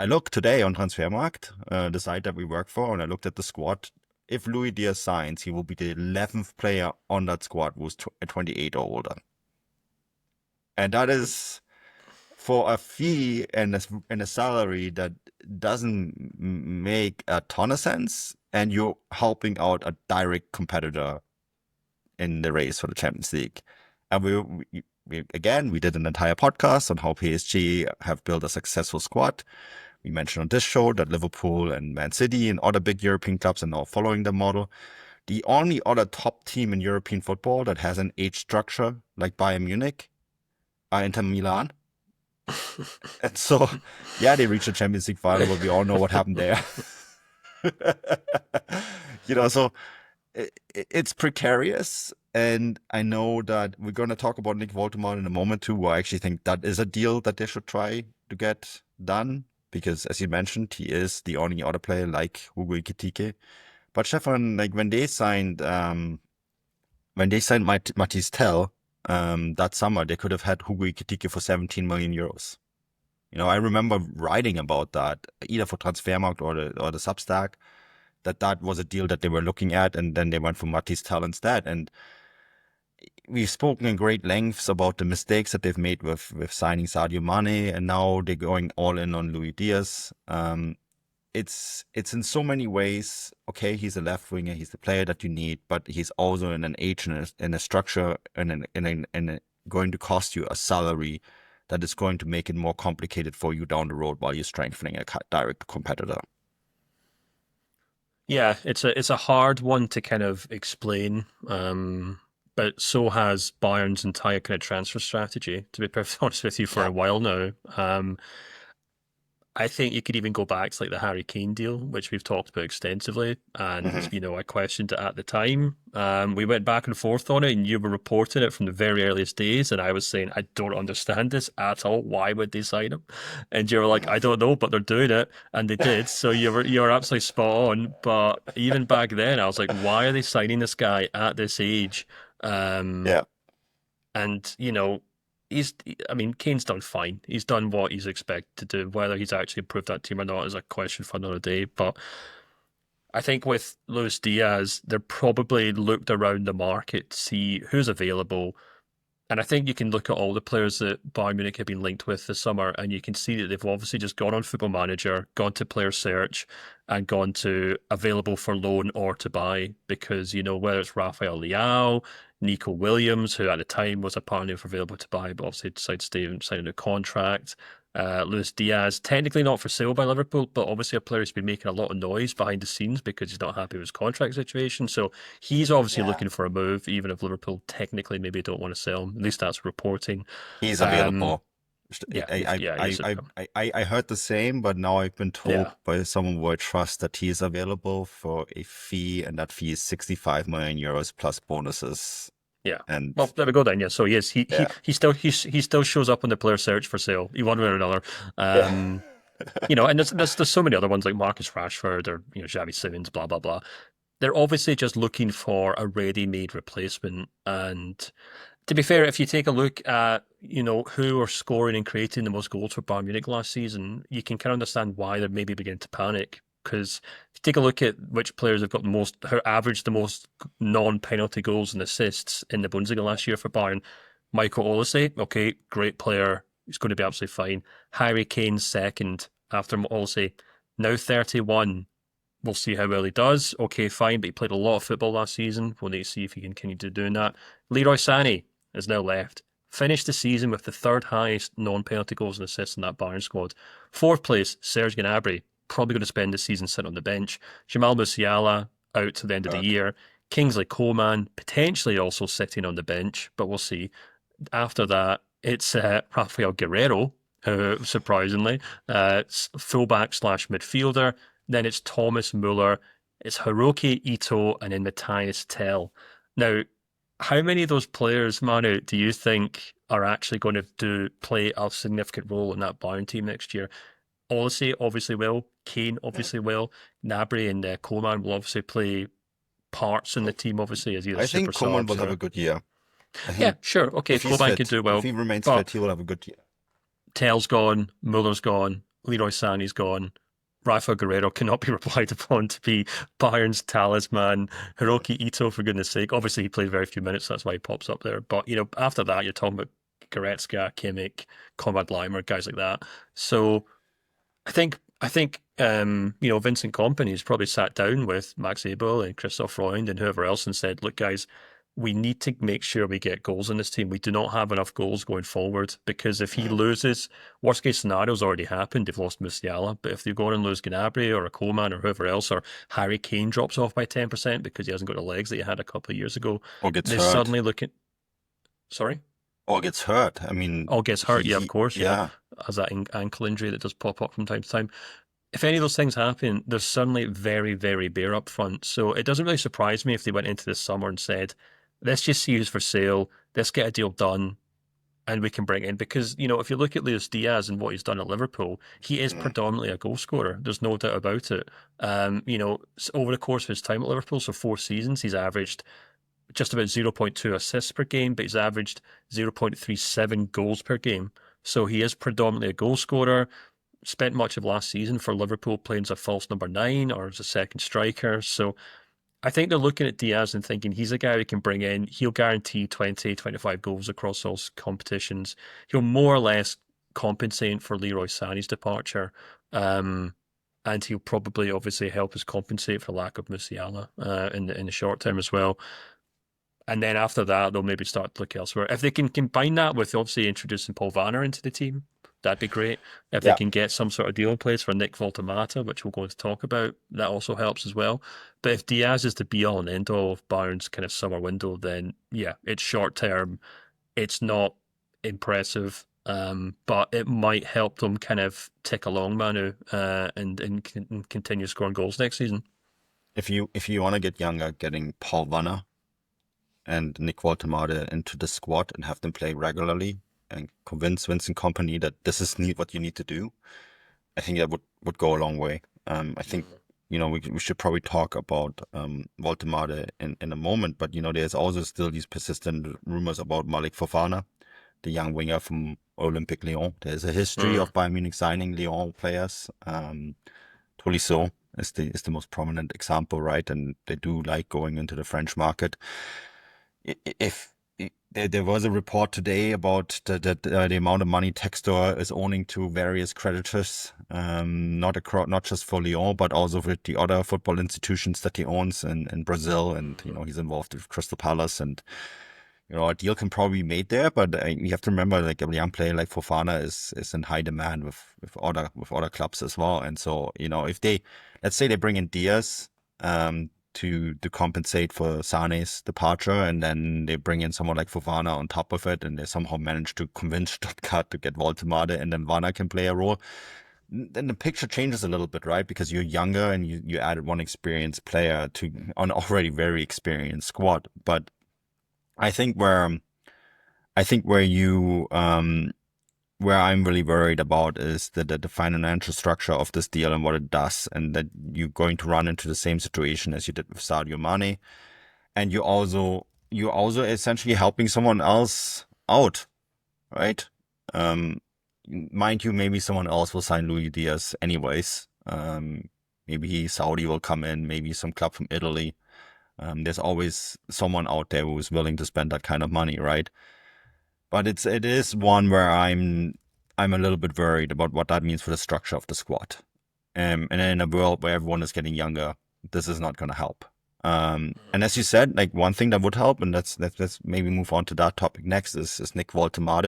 I looked today on Transfermarkt, the site that we work for, and I looked at the squad. If Luis Diaz signs, he will be the 11th player on that squad who's 28 or older. And that is for a fee and a salary that doesn't make a ton of sense, and you're helping out a direct competitor in the race for the Champions League. And we did an entire podcast on how PSG have built a successful squad. We mentioned on this show that Liverpool and Man City and other big European clubs are now following the model. The only other top team in European football that has an age structure like Bayern Munich are Inter Milan. And so, yeah, they reached the Champions League final, but we all know what happened there. So it's precarious. And I know that we're going to talk about Nick Voldemort in a moment too. I actually think that is a deal that they should try to get done. Because as you mentioned, he is the only other player like Hugo Ekitike. But Stefan, like when they signed Mathys Tel that summer, they could have had Hugo Ekitike for 17 million euros. I remember writing about that either for Transfermarkt or the Substack, that was a deal that they were looking at, and then they went for Mathys Tel instead. And we've spoken in great lengths about the mistakes that they've made with signing Sadio Mane, and now they're going all in on Luis Diaz. It's in so many ways, okay, he's a left winger, he's the player that you need, but he's also in an age and in a structure and going to cost you a salary that is going to make it more complicated for you down the road while you're strengthening a direct competitor. Yeah, it's a hard one to kind of explain. But so has Bayern's entire kind of transfer strategy, to be perfectly honest with you, for a while now. I think you could even go back to like the Harry Kane deal, which we've talked about extensively. And, I questioned it at the time. We went back and forth on it, and you were reporting it from the very earliest days. And I was saying, I don't understand this at all. Why would they sign him? And you were like, I don't know, but they're doing it. And they did. So you were absolutely spot on. But even back then, I was like, why are they signing this guy at this age? Yeah. And, Kane's done fine. He's done what he's expected to do. Whether he's actually improved that team or not is a question for another day. But I think with Luis Diaz, they're probably looked around the market to see who's available. And I think you can look at all the players that Bayern Munich have been linked with this summer, and you can see that they've obviously just gone on Football Manager, gone to player search, and gone to available for loan or to buy. Because, whether it's Rafael Leao, Nico Williams, who at the time was apparently available to buy, but obviously decided to stay and sign a new contract. Luis Diaz, technically not for sale by Liverpool, but obviously a player who's been making a lot of noise behind the scenes because he's not happy with his contract situation. So he's obviously looking for a move, even if Liverpool technically maybe don't want to sell him. At least that's reporting. He's available. I heard the same, but now I've been told by someone who I trust that he is available for a fee, and that fee is 65 million euros plus bonuses. Yeah. And well, there we go then. Yeah. So he is. He still shows up on the player search for sale, one way or another. And there's so many other ones like Marcus Rashford or Xavi Simons, blah blah blah. They're obviously just looking for a ready-made replacement. And to be fair, if you take a look at who are scoring and creating the most goals for Bayern Munich last season, you can kind of understand why they're maybe beginning to panic. Because if you take a look at which players have got who averaged the most non-penalty goals and assists in the Bundesliga last year for Bayern, Michael Olise, okay, great player, he's going to be absolutely fine. Harry Kane second after Olise, now 31. We'll see how well he does. Okay, fine, but he played a lot of football last season. We'll need to see if he can continue to doing that. Leroy Sané is now left. Finished the season with the third highest non-penalty goals and assists in that Bayern squad. Fourth place, Serge Gnabry. Probably going to spend the season sitting on the bench. Jamal Musiala out to the end of the year. Kingsley Coman potentially also sitting on the bench, but we'll see. After that, it's Rafael Guerreiro, who surprisingly, fullback / midfielder. Then it's Thomas Muller, it's Hiroki Ito, and then Matthias Tell. Now, how many of those players, Manu, do you think are actually going to play a significant role in that Bayern team next year? Olise obviously will. Kane obviously will. Gnabry and Coman will obviously play parts in the team, obviously, as either I super think Coman will subs have a good year. Yeah, sure. Okay, if he's Coman fit, can do well. if he remains fit, he will have a good year. Tell's gone, Muller's gone. Leroy Sané's gone. Rafa Guerrero cannot be relied upon to be Bayern's talisman. Hiroki Ito, for goodness sake. Obviously, he played very few minutes, that's why he pops up there. But, after that, you're talking about Goretzka, Kimmich, Konrad Leimer, guys like that. So I think Vincent Kompany has probably sat down with Max Abel and Christoph Freund and whoever else and said, look, guys, we need to make sure we get goals in this team. We do not have enough goals going forward because if he loses, worst case scenario's already happened. They've lost Musiala, but if they go and lose Gnabry or a Coleman or whoever else, or Harry Kane drops off by 10% because he hasn't got the legs that he had a couple of years ago, Or gets they're hurt. suddenly looking. Sorry? Or gets hurt. I mean, All gets hurt, yeah, of course, yeah. yeah. Has that ankle injury that does pop up from time to time. If any of those things happen, they're suddenly very, very bare up front. So it doesn't really surprise me if they went into this summer and said, let's just see who's for sale, let's get a deal done, and we can bring in. Because, if you look at Luis Diaz and what he's done at Liverpool, he is predominantly a goal scorer. There's no doubt about it. Over the course of his time at Liverpool, so 4 seasons, he's averaged just about 0.2 assists per game, but he's averaged 0.37 goals per game. So he is predominantly a goal scorer. Spent much of last season for Liverpool playing as a false number 9 or as a second striker. So I think they're looking at Diaz and thinking he's a guy we can bring in. He'll guarantee 20, 25 goals across all competitions. He'll more or less compensate for Leroy Sané's departure. And he'll probably obviously help us compensate for the lack of Musiala in the short term as well. And then after that, they'll maybe start to look elsewhere. If they can combine that with obviously introducing Paul Vanner into the team, that'd be great. If they can get some sort of deal in place for Nick Voltemata, which we're going to talk about, that also helps as well. But if Diaz is the be-all and end-all of Bayern's kind of summer window, then yeah, it's short-term. It's not impressive, but it might help them kind of tick along, Manu, and continue scoring goals next season. If you want to get younger, getting Paul Vanner and Nick Voltemade into the squad and have them play regularly and convince Vincent Kompany that this is what you need to do, I think that would go a long way. I think we should probably talk about Voltemade in a moment, but there's also still these persistent rumors about Malik Fofana, the young winger from Olympique Lyon. There's a history of Bayern Munich signing Lyon players. Tolisso is the most prominent example, right? And they do like going into the French market. If there was a report today about the amount of money Textor is owning to various creditors, not just for Lyon, but also with the other football institutions that he owns in Brazil, and he's involved with Crystal Palace, and a deal can probably be made there. But you have to remember, like a young player like Fofana is in high demand with other clubs as well. And so if let's say they bring in Diaz, to compensate for Sané's departure, and then they bring in someone like Fofana on top of it, and they somehow manage to convince Stuttgart to get Voltemade, and then Vanner can play a role, then the picture changes a little bit, right? Because you're younger and you added one experienced player to an already very experienced squad. But I think where I'm really worried about is the financial structure of this deal and what it does, and that you're going to run into the same situation as you did with Sadio Mane, and you're also essentially helping someone else out, right? Mind you, maybe someone else will sign Luis Diaz anyways. Maybe Saudi will come in, maybe some club from Italy. There's always someone out there who is willing to spend that kind of money, right? But it is one where I'm a little bit worried about what that means for the structure of the squad. And in a world where everyone is getting younger, this is not going to help. And as you said, like one thing that would help, and let's maybe move on to that topic next, is Nick Voltemade.